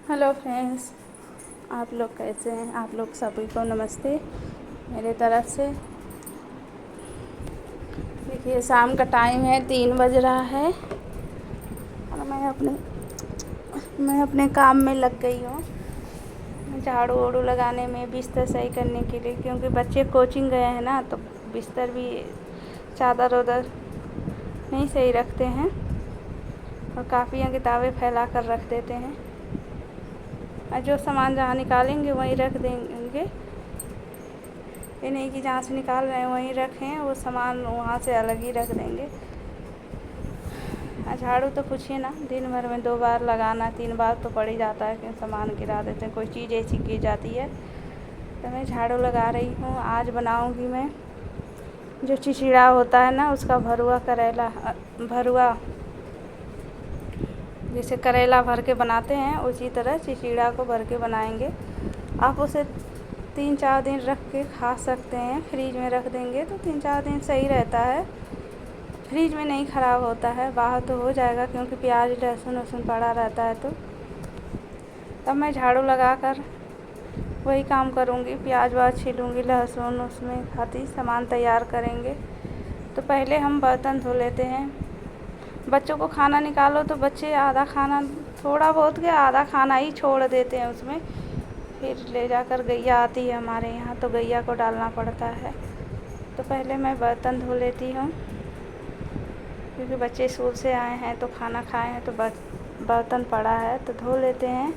Hello friends, आप लोग कैसे हैं? आप लोग सभी को नमस्ते मेरे तरफ से। देखिए, शाम का टाइम है, 3 बज रहा है और मैं अपने काम में लग गई हूँ, झाड़ू वाड़ू लगाने में, बिस्तर सही करने के लिए, क्योंकि बच्चे कोचिंग गए हैं ना, तो बिस्तर भी चादर उधर नहीं सही रखते हैं और कापियाँ किताबें फैला कर रख देते हैं। और जो सामान जहाँ निकालेंगे वहीं रख देंगे, ये नहीं कि जहाँ से निकाल रहे हैं वहीं रखें, वो सामान वहाँ से अलग ही रख देंगे। झाड़ू तो पूछिए ना, दिन भर में 2 बार लगाना, 3 बार तो पड़ ही जाता है कि सामान गिरा देते हैं, कोई चीज़ ऐसी गिर जाती है। तो मैं झाड़ू लगा रही हूँ। आज बनाऊँगी मैं जो चिचिड़ा होता है ना, उसका भरुआ जैसे करेला भर के बनाते हैं, उसी तरह चिचिड़ा को भर के बनाएंगे। आप उसे 3-4 दिन रख के खा सकते हैं। फ्रिज में रख देंगे तो 3-4 दिन सही रहता है, फ्रिज में नहीं ख़राब होता है। बाहर तो हो जाएगा क्योंकि प्याज लहसुन पड़ा रहता है। तो तब मैं झाड़ू लगा कर वही काम करूँगी, प्याज वाज छीलूँगी, लहसुन उसमें खाती सामान तैयार करेंगे। तो पहले हम बर्तन धो लेते हैं। बच्चों को खाना निकालो तो बच्चे आधा खाना, थोड़ा बहुत के आधा खाना ही छोड़ देते हैं उसमें। फिर ले जाकर गैया आती है हमारे यहाँ, तो गैया को डालना पड़ता है। तो पहले मैं बर्तन धो लेती हूँ, क्योंकि बच्चे स्कूल से आए हैं तो खाना खाए हैं, तो बर्तन पड़ा है तो धो लेते हैं।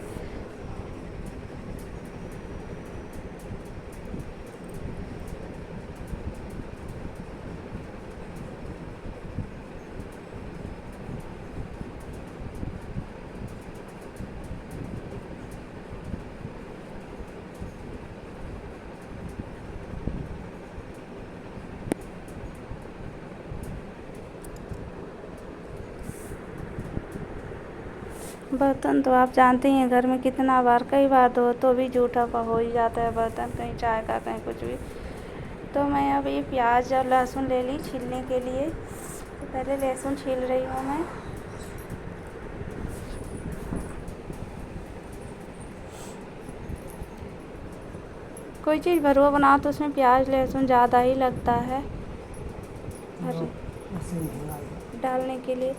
बर्तन तो आप जानते ही हैं, घर में कितना बार, कई बार धो तो भी जूठा हो ही जाता है बर्तन, कहीं चाय का कहीं कुछ भी। तो मैं अब ये प्याज और लहसुन ले ली छीलने के लिए। तो पहले लहसुन छील रही हूँ मैं। कोई चीज़ भरुआ बनाओ तो उसमें प्याज लहसुन ज़्यादा ही लगता है डालने के लिए।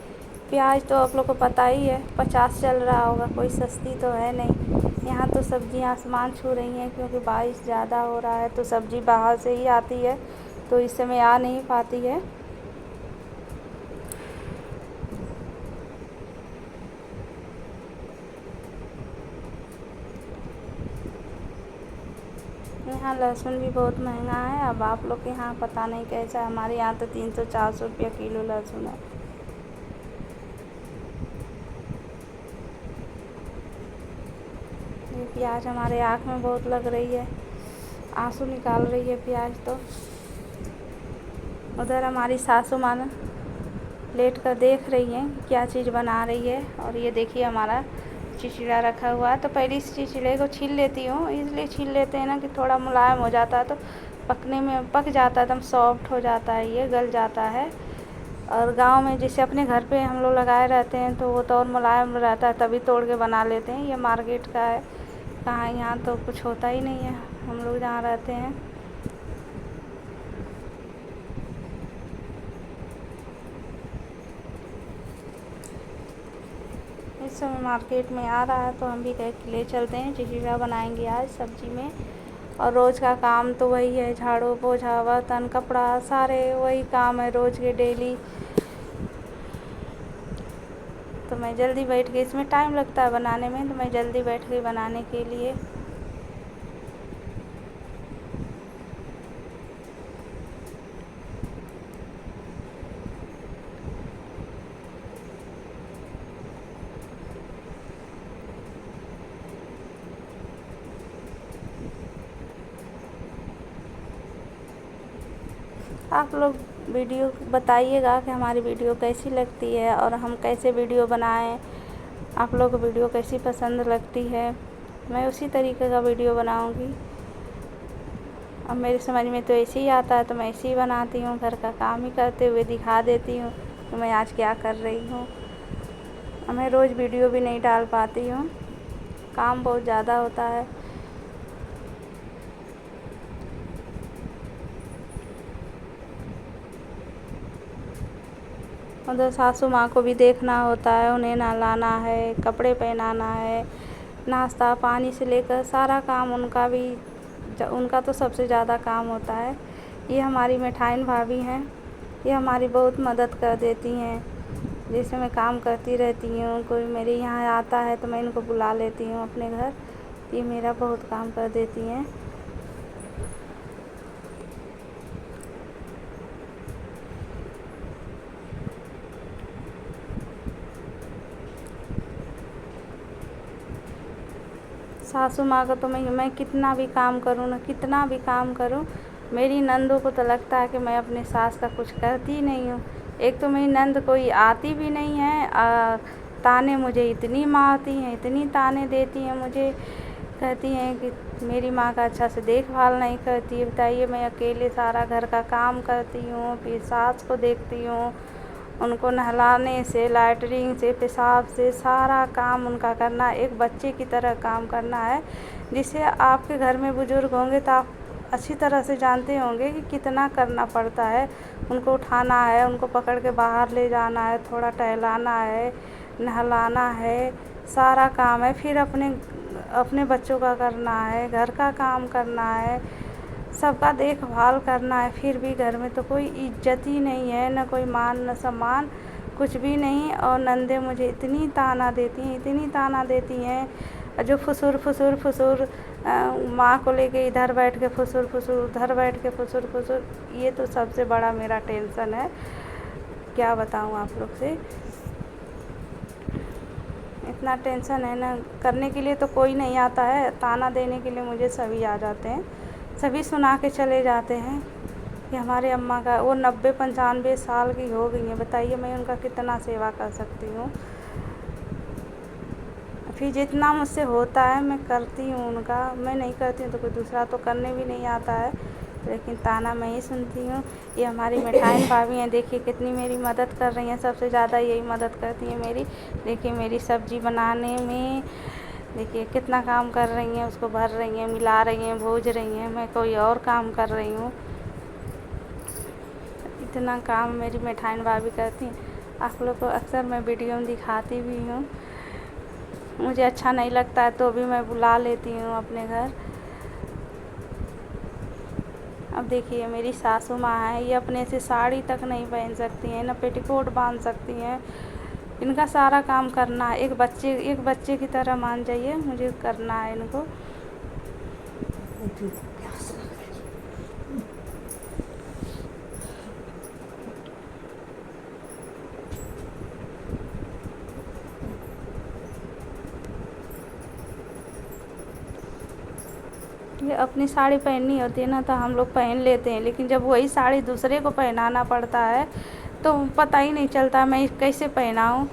प्याज तो आप लोग को पता ही है, 50 चल रहा होगा, कोई सस्ती तो है नहीं। यहाँ तो सब्ज़ियाँ आसमान छू रही हैं, क्योंकि बारिश ज़्यादा हो रहा है तो सब्ज़ी बाहर से ही आती है, तो इस समय आ नहीं पाती है। यहाँ लहसुन भी बहुत महंगा है। अब आप लोग के यहाँ पता नहीं कैसा है, हमारे यहाँ तो 300-400 रुपया किलो लहसुन है। ये प्याज हमारे आँख में बहुत लग रही है, आंसू निकाल रही है प्याज। तो उधर हमारी सासू माँ लेट कर देख रही हैं क्या चीज़ बना रही है। और ये देखिए हमारा चिचिड़ा रखा हुआ है। तो पहले इस चिचिड़े को छील लेती हूँ, इसलिए छील लेते हैं ना कि थोड़ा मुलायम हो जाता है, तो पकने में पक जाता है, एकदम सॉफ्ट हो जाता है, ये गल जाता है। और गांव में जैसे अपने घर पे हम लोग लगाए रहते हैं तो वो तो और मुलायम रहता है, तभी तोड़ के बना लेते हैं। ये मार्केट का है, कहाँ यहाँ तो कुछ होता ही नहीं है हम लोग जहाँ रहते हैं। इस समय मार्केट में आ रहा है तो हम भी कह के ले चलते हैं, चिचिड़ा बनाएंगे आज सब्जी में। और रोज़ का काम तो वही है, झाड़ू पोछा बर्तन कपड़ा सारे वही काम है रोज़ के डेली। तो मैं जल्दी बैठ गई, इसमें टाइम लगता है बनाने में, तो मैं जल्दी बैठ गई बनाने के लिए। आप लोग वीडियो बताइएगा कि हमारी वीडियो कैसी लगती है और हम कैसे वीडियो बनाएं, आप लोग को वीडियो कैसी पसंद लगती है। मैं उसी तरीके का वीडियो बनाऊंगी। अब मेरी समझ में तो ऐसे ही आता है तो मैं ऐसे ही बनाती हूँ, घर का काम ही करते हुए दिखा देती हूँ कि मैं आज क्या कर रही हूँ। मैं रोज़ वीडियो भी नहीं डाल पाती हूँ। काम बहुत ज़्यादा होता है। उधर सासू माँ को भी देखना होता है, उन्हें नहलाना है, कपड़े पहनाना है, नाश्ता पानी से लेकर सारा काम उनका तो सबसे ज़्यादा काम होता है। ये हमारी मिठाइन भाभी हैं, ये हमारी बहुत मदद कर देती हैं। जैसे मैं काम करती रहती हूँ, कोई मेरे यहाँ आता है तो मैं इनको बुला लेती हूँ अपने घर, ये मेरा बहुत काम कर देती हैं। सासू माँ का तो मैं कितना भी काम करूँ ना, कितना भी काम करूँ, मेरी नंदों को तो लगता है कि मैं अपने सास का कुछ करती ही नहीं हूँ। एक तो मेरी नंद कोई आती भी नहीं है, ताने मुझे इतनी मारती हैं, इतनी ताने देती हैं मुझे, कहती हैं कि मेरी माँ का अच्छा से देखभाल नहीं करती है। बताइए, मैं अकेले सारा घर का काम करती हूँ, फिर सास को देखती हूँ, उनको नहलाने से, लैट्रिन से, पेशाब से सारा काम उनका करना, एक बच्चे की तरह काम करना है। जिससे आपके घर में बुज़ुर्ग होंगे तो आप अच्छी तरह से जानते होंगे कि कितना करना पड़ता है। उनको उठाना है, उनको पकड़ के बाहर ले जाना है, थोड़ा टहलाना है, नहलाना है, सारा काम है। फिर अपने बच्चों का करना है, घर का काम करना है, सबका देखभाल करना है। फिर भी घर में तो कोई इज्जत ही नहीं है, न कोई मान न सम्मान, कुछ भी नहीं। और नंदे मुझे इतनी ताना देती हैं, इतनी ताना देती हैं, जो फुसुर फुसुर फुसुर, माँ को लेके इधर बैठ के फुसुर फुसुर, उधर बैठ के फुसुर फुसुर। ये तो सबसे बड़ा मेरा टेंशन है, क्या बताऊँ आप लोग से। इतना टेंशन है ना, करने के लिए तो कोई नहीं आता है, ताना देने के लिए मुझे सभी आ जाते हैं, सभी सुना के चले जाते हैं कि हमारे अम्मा का, वो 90-95 साल की हो गई हैं। बताइए, मैं उनका कितना सेवा कर सकती हूँ। फिर जितना मुझसे होता है मैं करती हूँ उनका, मैं नहीं करती हूँ तो कोई दूसरा तो करने भी नहीं आता है, लेकिन ताना मैं ही सुनती हूँ। ये हमारी मिठाइन भाभी हैं, देखिए कितनी मेरी मदद कर रही हैं, सबसे ज़्यादा यही मदद करती हैं मेरी। देखिए मेरी सब्ज़ी बनाने में, देखिए कितना काम कर रही हैं, उसको भर रही हैं, मिला रही हैं, भूज रही हैं, मैं कोई और काम कर रही हूँ। इतना काम मेरी मिठाइन भाभी करती हैं। आप लोग को अक्सर मैं वीडियो में दिखाती भी हूँ, मुझे अच्छा नहीं लगता है तो भी मैं बुला लेती हूँ अपने घर। अब देखिए मेरी सासू माँ है, ये अपने से साड़ी तक नहीं पहन सकती हैं, ना पेटीकोट बांध सकती हैं, इनका सारा काम करना है। एक बच्चे की तरह मान जाइए, मुझे करना है इनको। ये अपनी साड़ी पहननी होती है ना तो हम लोग पहन लेते हैं, लेकिन जब वही साड़ी दूसरे को पहनाना पड़ता है तो पता ही नहीं चलता मैं कैसे पहनाऊँ।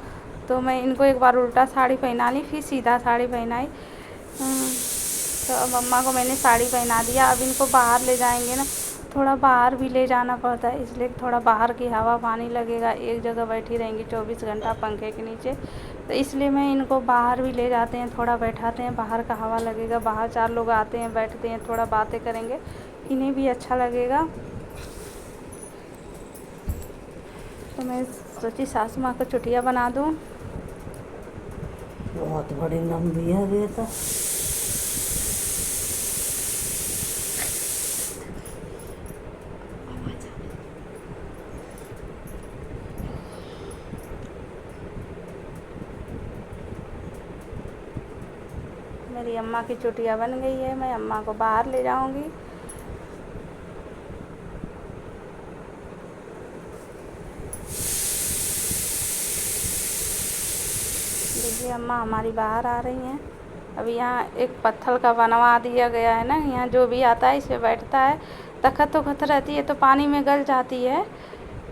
तो मैं इनको एक बार उल्टा साड़ी पहना ली, फिर सीधा साड़ी पहनाई। तो अब अम्मा को मैंने साड़ी पहना दिया। अब इनको बाहर ले जाएंगे ना, थोड़ा बाहर भी ले जाना पड़ता है, इसलिए थोड़ा बाहर की हवा पानी लगेगा। एक जगह बैठी रहेंगी 24 घंटा पंखे के नीचे, तो इसलिए मैं इनको बाहर भी ले जाते हैं, थोड़ा बैठाते हैं, बाहर का हवा लगेगा। बाहर 4 लोग आते हैं, बैठते हैं, थोड़ा बातें करेंगे, इन्हें भी अच्छा लगेगा। तो मैं सोची सासू माँ को चुटिया बना दूँ। बहुत बड़ी लंबी है ये तो। मेरी अम्मा की चुटिया बन गई है, मैं अम्मा को बाहर ले जाऊंगी। देखिए अम्मा हमारी बाहर आ रही हैं। अभी यहाँ एक पत्थर का बनवा दिया गया है ना, यहाँ जो भी आता है इस पे बैठता है, तखत उखत रहती है तो पानी में गल जाती है।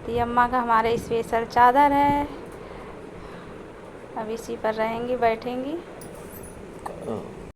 तो ये अम्मा का हमारे स्पेशल चादर है, अब इसी पर रहेंगी, बैठेंगी।